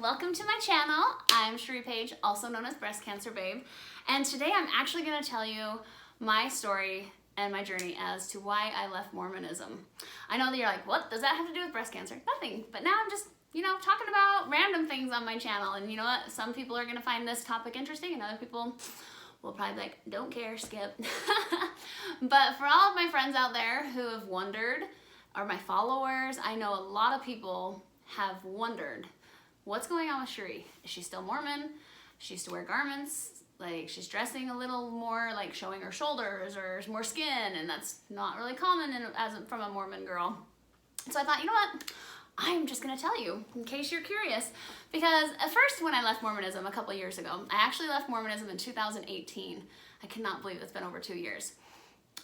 welcome to my channel. I'm Cherie Page, also known as Breast Cancer Babe, and today I'm actually going to tell you my story and my journey as to why I left Mormonism. I know that you're like, what does that have to do with breast cancer? Nothing, but now I'm just, talking about random things on my channel, and you know what? Some people are going to find this topic interesting, and other people will probably be like, don't care, skip. But for all of my friends out there who have wondered, or my followers, I know a lot of people have wondered, what's going on with Cherie? Is she still Mormon? She used to wear garments, like she's dressing a little more, like showing her shoulders or more skin, and that's not really common from a Mormon girl. So I thought, you know what? I'm just gonna tell you, in case you're curious, because at first when I left Mormonism a couple years ago, I actually left Mormonism in 2018. I cannot believe it's been over 2 years.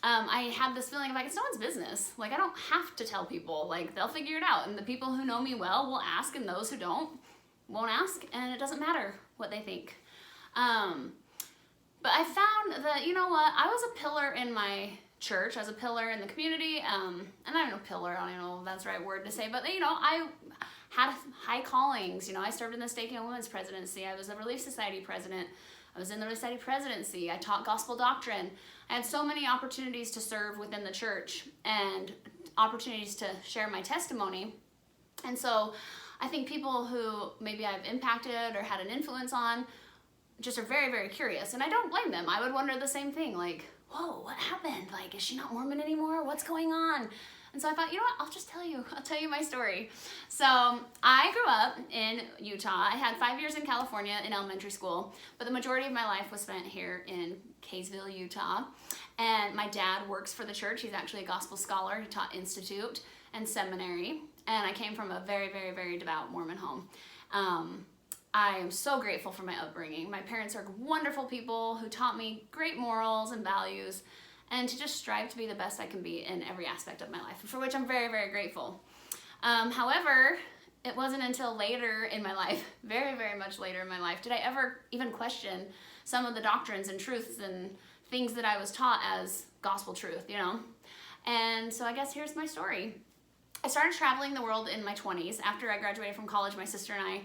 I had this feeling of like, it's no one's business. Like, I don't have to tell people, like, they'll figure it out. And the people who know me well will ask, and those who don't won't ask, and it doesn't matter what they think. But I found that, you know what, I was a pillar in my church, I was a pillar in the community, and I don't know, pillar, I don't know if that's the right word to say, but I had high callings. I served in the Stake and Women's Presidency, I was a Relief Society president, I was in the Relief Society presidency, I taught gospel doctrine. I had so many opportunities to serve within the church and opportunities to share my testimony. And so I think people who maybe I've impacted or had an influence on just are very, very curious. And I don't blame them. I would wonder the same thing, like, whoa, what happened? Like, is she not Mormon anymore? What's going on? And so I thought, you know what, I'll tell you my story. So I grew up in Utah. I had 5 years in California in elementary school, but the majority of my life was spent here in Kaysville, Utah. And my dad works for the church. He's actually a gospel scholar. He taught institute and seminary. And I came from a very, very, very devout Mormon home. I am so grateful for my upbringing. My parents are wonderful people who taught me great morals and values, and to just strive to be the best I can be in every aspect of my life, for which I'm very, very grateful. However, it wasn't until later in my life, very, very much later in my life, did I ever even question some of the doctrines and truths and things that I was taught as gospel truth, And so I guess here's my story. I started traveling the world in my 20s. After I graduated from college, my sister and I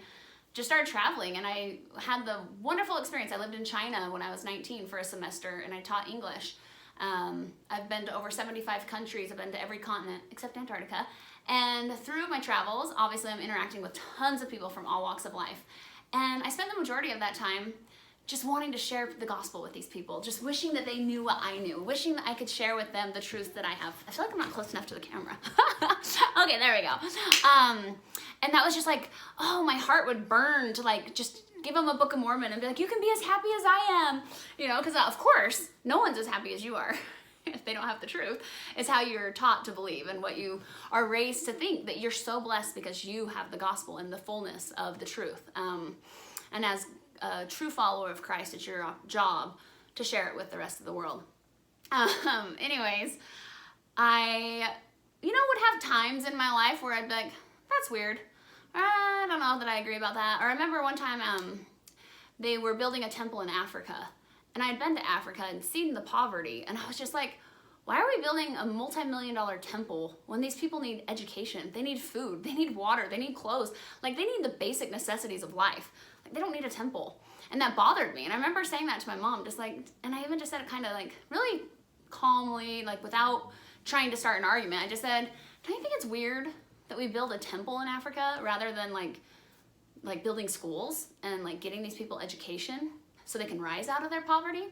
just started traveling, and I had the wonderful experience. I lived in China when I was 19 for a semester, and I taught English. I've been to over 75 countries. I've been to every continent except Antarctica. And through my travels, obviously I'm interacting with tons of people from all walks of life. And I spent the majority of that time just wanting to share the gospel with these people, just wishing that they knew what I knew, wishing that I could share with them the truth that I have. I feel like I'm not close enough to the camera. Okay, there we go. And that was just like, oh, my heart would burn to like just give them a Book of Mormon and be like, you can be as happy as I am, because of course, no one's as happy as you are if they don't have the truth. It's how you're taught to believe and what you are raised to think, that you're so blessed because you have the gospel and the fullness of the truth. And as a true follower of Christ, it's your job to share it with the rest of the world. Anyways, I, would have times in my life where I'd be like, that's weird. I don't know that I agree about that. Or I remember one time they were building a temple in Africa, and I had been to Africa and seen the poverty, and I was just like, why are we building a multi-million-dollar temple when these people need education? They need food, they need water, they need clothes. Like, they need the basic necessities of life. Like, they don't need a temple. And that bothered me. And I remember saying that to my mom, just like, and I even just said it kind of like really calmly, like without trying to start an argument. I just said, don't you think it's weird that we build a temple in Africa rather than like building schools and like getting these people education so they can rise out of their poverty?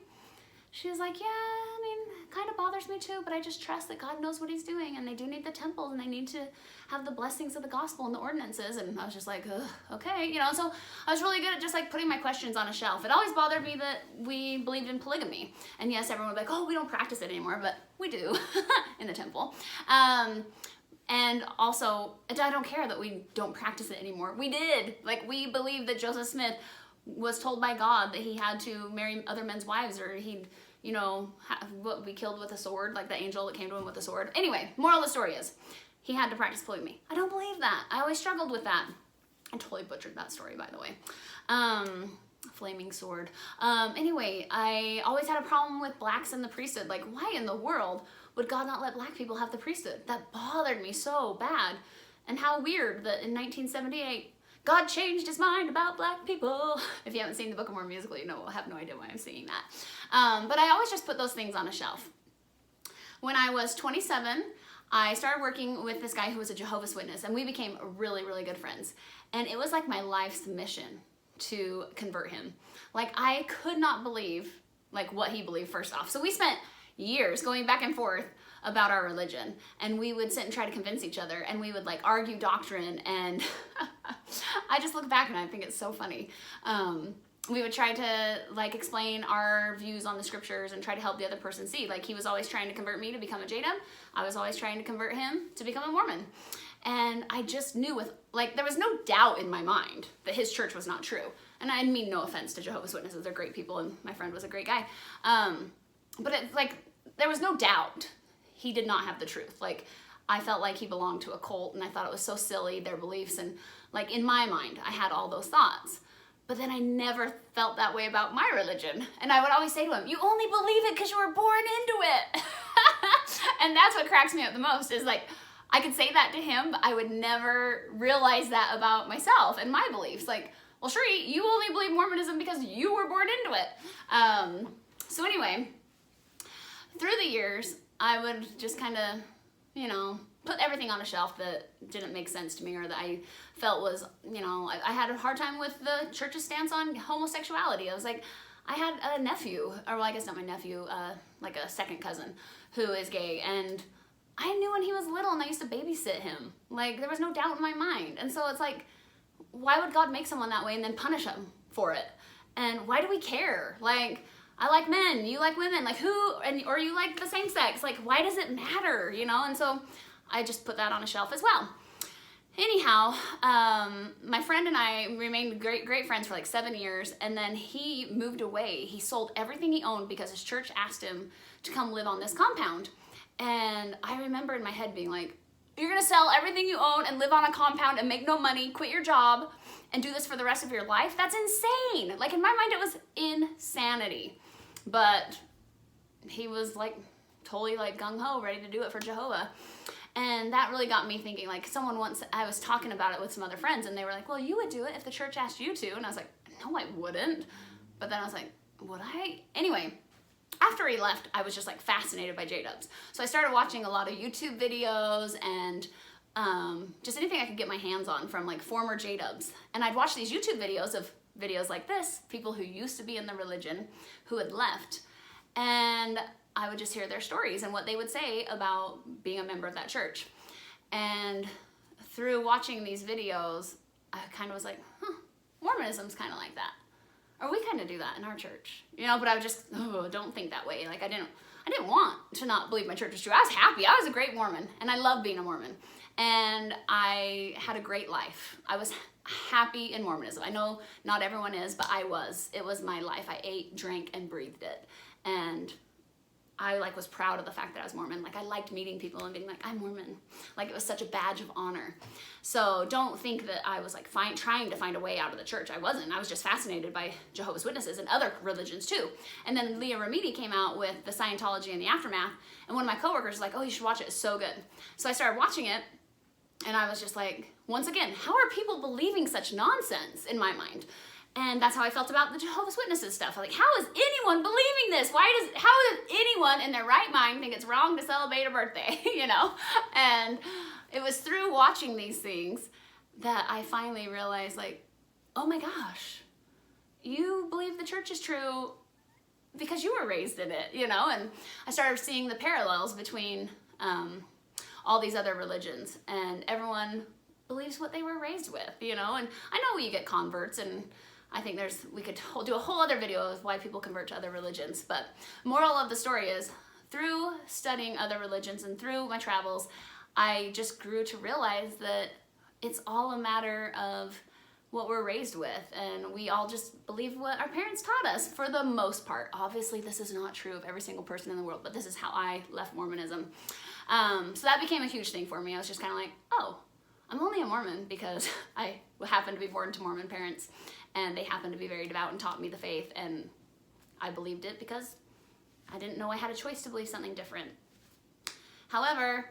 She was like, yeah, I mean, it kind of bothers me too, but I just trust that God knows what he's doing, and they do need the temples, and they need to have the blessings of the gospel and the ordinances. And I was just like, okay, so I was really good at just like putting my questions on a shelf. It always bothered me that we believed in polygamy. And yes, everyone would be like, oh, we don't practice it anymore, but we do in the temple. And also, I don't care that we don't practice it anymore. We did. Like, we believed that Joseph Smith was told by God that he had to marry other men's wives, or he'd, what we killed with a sword, like the angel that came to him with a sword. Anyway, moral of the story is, he had to practice polygamy. I don't believe that. I always struggled with that. I totally butchered that story, by the way. Flaming sword. Anyway, I always had a problem with blacks in the priesthood. Like, why in the world would God not let black people have the priesthood? That bothered me so bad. And how weird that in 1978, God changed his mind about black people. If you haven't seen the Book of Mormon musical, you know, I have no idea why I'm singing that. But I always just put those things on a shelf. When I was 27, I started working with this guy who was a Jehovah's Witness, and we became really, really good friends. And it was like my life's mission to convert him. Like, I could not believe like what he believed, first off. So we spent years going back and forth about our religion, and we would sit and try to convince each other, and we would like argue doctrine, and I just look back and I think it's so funny. We would try to like explain our views on the scriptures and try to help the other person see. Like, he was always trying to convert me to become a JW. I was always trying to convert him to become a Mormon. And I just knew with, like, there was no doubt in my mind that his church was not true. And I mean no offense to Jehovah's Witnesses, they're great people, and my friend was a great guy. But it's like, there was no doubt he did not have the truth. Like, I felt like he belonged to a cult, and I thought it was so silly, their beliefs, and like in my mind, I had all those thoughts. But then I never felt that way about my religion. And I would always say to him, you only believe it because you were born into it. And that's what cracks me up the most, is like, I could say that to him, but I would never realize that about myself and my beliefs. Like, well, Sheree, you only believe Mormonism because you were born into it. So anyway, through the years, I would just kind of, you know, put everything on a shelf that didn't make sense to me, or that I felt was, you know, I had a hard time with the church's stance on homosexuality. I was like, I had a nephew, or well, I guess not my nephew, like a second cousin who is gay, and I knew when he was little, and I used to babysit him. Like, there was no doubt in my mind. And so it's like, why would God make someone that way and then punish him for it? And why do we care? Like, I like men, you like women, like or you like the same sex, like, why does it matter, you know? And so I just put that on a shelf as well. Anyhow, my friend and I remained great friends for like 7 years, and then he moved away. He sold everything he owned because his church asked him to come live on this compound. And I remember in my head being like, you're gonna sell everything you own and live on a compound and make no money, quit your job, and do this for the rest of your life? That's insane. Like, in my mind, it was insanity. But he was like totally like gung-ho, ready to do it for Jehovah. And that really got me thinking. Like, someone once, I was talking about it with some other friends, and they were like, well, you would do it if the church asked you to. And I was like, no, I wouldn't. But then I was like, would I? Anyway, after he left, I was just like fascinated by JWs. So I started watching a lot of YouTube videos and just anything I could get my hands on from like former JWs. And I'd watch these YouTube videos like this, people who used to be in the religion who had left. And I would just hear their stories and what they would say about being a member of that church. And through watching these videos, I kind of was like, Mormonism's kind of like that. Or we kind of do that in our church, you know, but I would just, don't think that way. Like, I didn't want to not believe my church was true. I was happy. I was a great Mormon, and I loved being a Mormon. And I had a great life. I was happy in Mormonism. I know not everyone is, but I was. It was my life. I ate, drank, and breathed it. And I like was proud of the fact that I was Mormon. Like, I liked meeting people and being like, I'm Mormon. Like, it was such a badge of honor. So don't think that I was like trying to find a way out of the church. I wasn't. I was just fascinated by Jehovah's Witnesses and other religions too. And then Leah Remedi came out with the Scientology and the Aftermath, and one of my coworkers was like, oh, you should watch it. It's so good. So I started watching it, and I was just like, once again, how are people believing such nonsense in my mind? And that's how I felt about the Jehovah's Witnesses stuff. Like, how is anyone believing this? How does anyone in their right mind think it's wrong to celebrate a birthday, you know? And it was through watching these things that I finally realized, like, oh my gosh, you believe the church is true because you were raised in it, you know? And I started seeing the parallels between all these other religions, and everyone believes what they were raised with, you know? And I know you get converts, and I think we could do a whole other video of why people convert to other religions, but moral of the story is, through studying other religions and through my travels, I just grew to realize that it's all a matter of what we're raised with, and we all just believe what our parents taught us for the most part. Obviously, this is not true of every single person in the world, but this is how I left Mormonism. So that became a huge thing for me. I was just kind of like, oh, I'm only a Mormon because I happened to be born to Mormon parents, and they happened to be very devout and taught me the faith, and I believed it because I didn't know I had a choice to believe something different. However,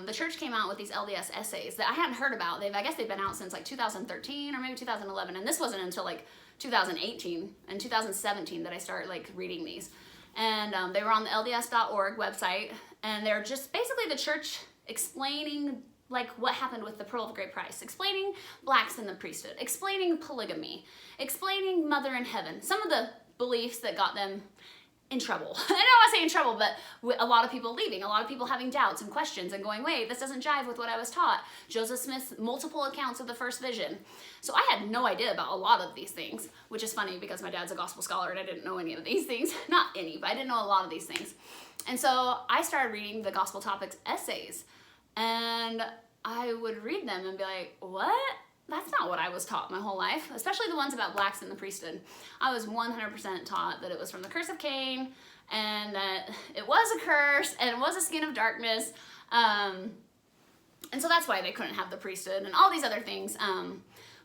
the church came out with these LDS essays that I hadn't heard about. I guess they've been out since like 2013 or maybe 2011, and this wasn't until like 2018 and 2017 that I started like reading these. And they were on the LDS.org website, and they're just basically the church explaining like what happened with the pearl of great price, explaining blacks in the priesthood, explaining polygamy, explaining mother in heaven, some of the beliefs that got them in trouble. I don't want to say in trouble, but a lot of people leaving, a lot of people having doubts and questions and going, wait, this doesn't jive with what I was taught. Joseph Smith's multiple accounts of the first vision. So I had no idea about a lot of these things, which is funny because my dad's a gospel scholar and I didn't know any of these things. Not any, but I didn't know a lot of these things. And so I started reading the Gospel Topics essays, and I would read them and be like, what? That's not what I was taught my whole life, especially the ones about blacks in the priesthood. I was 100% taught that it was from the curse of Cain, and that it was a curse, and it was a skin of darkness, and so that's why they couldn't have the priesthood, and all these other things.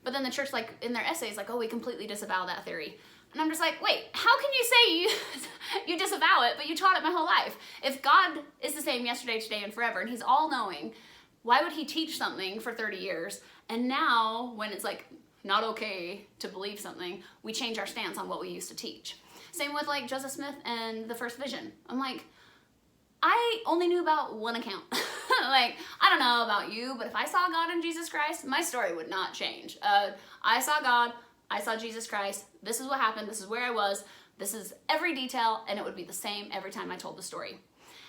But then the church, like, in their essays, like, oh, we completely disavow that theory. And I'm just like, wait, how can you say you disavow it, but you taught it my whole life? If God is the same yesterday, today, and forever, and he's all-knowing, why would he teach something for 30 years? And now, when it's like not okay to believe something, we change our stance on what we used to teach. Same with like Joseph Smith and the first vision. I'm like, I only knew about one account. Like, I don't know about you, but if I saw God in Jesus Christ, my story would not change. I saw God, I saw Jesus Christ, this is what happened, this is where I was, this is every detail, and it would be the same every time I told the story.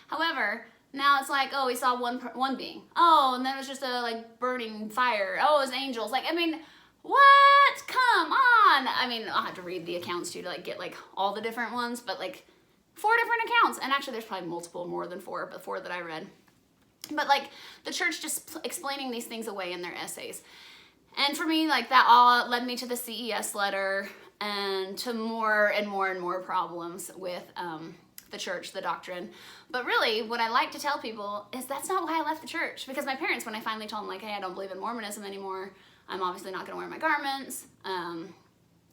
However, now it's like, oh, we saw one being. Oh, and then it was just a like burning fire. Oh, it was angels. Like, I mean, what? Come on. I mean, I'll have to read the accounts too to like get like all the different ones, but like 4 different accounts. And actually there's probably multiple, more than 4, but 4 that I read. But like the church just explaining these things away in their essays. And for me, like that all led me to the CES letter and to more and more and more problems with the church, the doctrine. But really, what I like to tell people is that's not why I left the church. Because my parents, when I finally told them, like, hey, I don't believe in Mormonism anymore, I'm obviously not going to wear my garments, and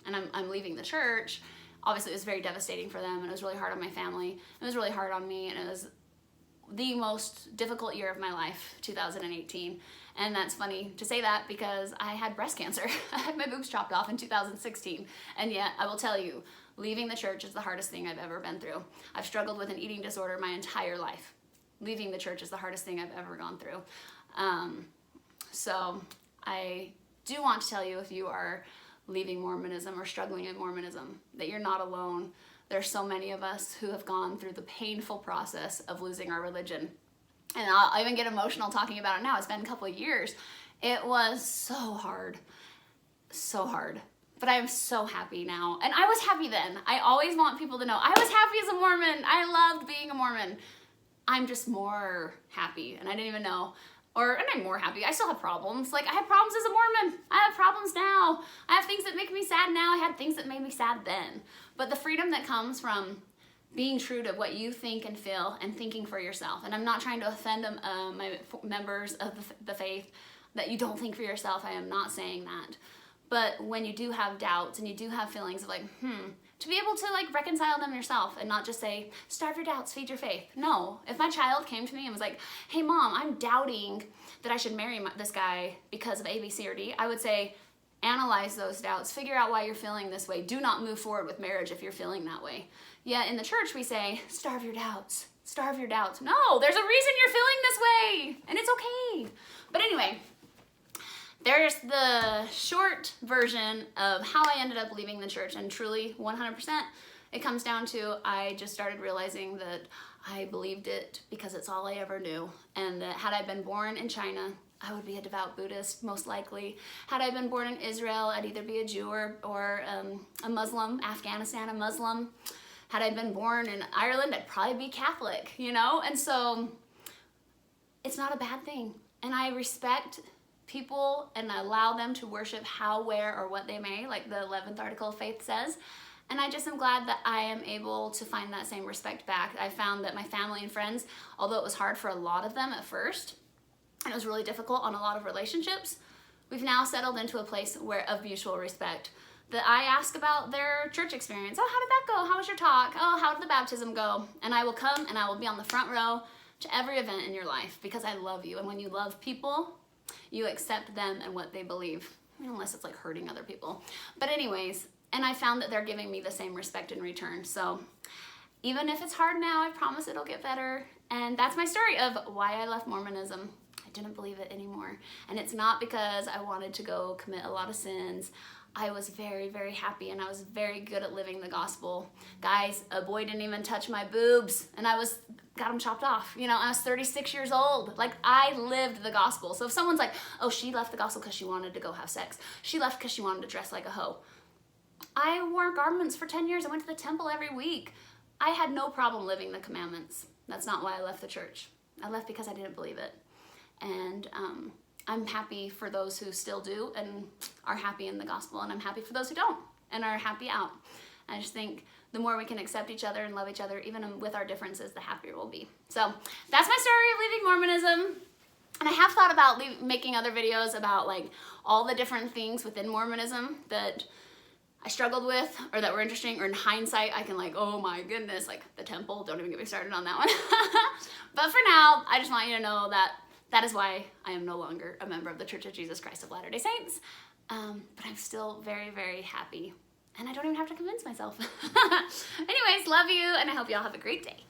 I'm leaving the church, obviously it was very devastating for them, and it was really hard on my family. It was really hard on me, and it was the most difficult year of my life, 2018. And that's funny to say that because I had breast cancer. I had my boobs chopped off in 2016. And yet, I will tell you, leaving the church is the hardest thing I've ever been through. I've struggled with an eating disorder my entire life. Leaving the church is the hardest thing I've ever gone through. So I do want to tell you, if you are leaving Mormonism or struggling in Mormonism, that you're not alone. There's so many of us who have gone through the painful process of losing our religion. And I'll even get emotional talking about it now. It's been a couple of years. It was so hard. So hard. But I'm so happy now. And I was happy then. I always want people to know I was happy as a Mormon. I loved being a Mormon. I'm just more happy. And I didn't even know. And I'm more happy. I still have problems. Like, I had problems as a Mormon. I have problems now. I have things that make me sad now. I had things that made me sad then. But the freedom that comes from being true to what you think and feel and thinking for yourself. And I'm not trying to offend my members of the faith that you don't think for yourself. I am not saying that. But when you do have doubts and you do have feelings of like, to be able to like reconcile them yourself and not just say, starve your doubts, feed your faith. No, if my child came to me and was like, hey mom, I'm doubting that I should marry this guy because of A, B, C, or D, I would say, analyze those doubts, figure out why you're feeling this way. Do not move forward with marriage if you're feeling that way. Yet in the church we say, starve your doubts, starve your doubts. No, there's a reason you're feeling this way, and it's okay. But anyway, there's the short version of how I ended up leaving the church, and truly 100%, it comes down to I just started realizing that I believed it because it's all I ever knew, and that had I been born in China, I would be a devout Buddhist, most likely. Had I been born in Israel, I'd either be a Jew or a Muslim, Afghanistan, a Muslim. Had I been born in Ireland, I'd probably be Catholic, you know? And so it's not a bad thing. And I respect people and allow them to worship how, where, or what they may, like the 11th article of faith says. And I just am glad that I am able to find that same respect back. I found that my family and friends, although it was hard for a lot of them at first, and it was really difficult on a lot of relationships, we've now settled into a place of mutual respect. That I ask about their church experience. Oh, how did that go? How was your talk? Oh, how did the baptism go? And I will come and I will be on the front row to every event in your life because I love you. And when you love people, you accept them and what they believe, unless it's like hurting other people. But anyways, and I found that they're giving me the same respect in return. So even if it's hard now, I promise it'll get better. And that's my story of why I left Mormonism. I didn't believe it anymore. And it's not because I wanted to go commit a lot of sins. I was very, very happy and I was very good at living the gospel. Guys, a boy didn't even touch my boobs and got them chopped off. You know, I was 36 years old. Like, I lived the gospel. So if someone's like, oh, she left the gospel because she wanted to go have sex. She left because she wanted to dress like a hoe. I wore garments for 10 years. I went to the temple every week. I had no problem living the commandments. That's not why I left the church. I left because I didn't believe it. And I'm happy for those who still do and are happy in the gospel, and I'm happy for those who don't and are happy out. I just think the more we can accept each other and love each other, even with our differences, the happier we'll be. So that's my story of leaving Mormonism. And I have thought about making other videos about like all the different things within Mormonism that I struggled with or that were interesting, or in hindsight I can like, oh my goodness, like the temple, don't even get me started on that one. But for now, I just want you to know that that is why I am no longer a member of the Church of Jesus Christ of Latter-day Saints. But I'm still very, very happy. And I don't even have to convince myself. Anyways, love you, and I hope you all have a great day.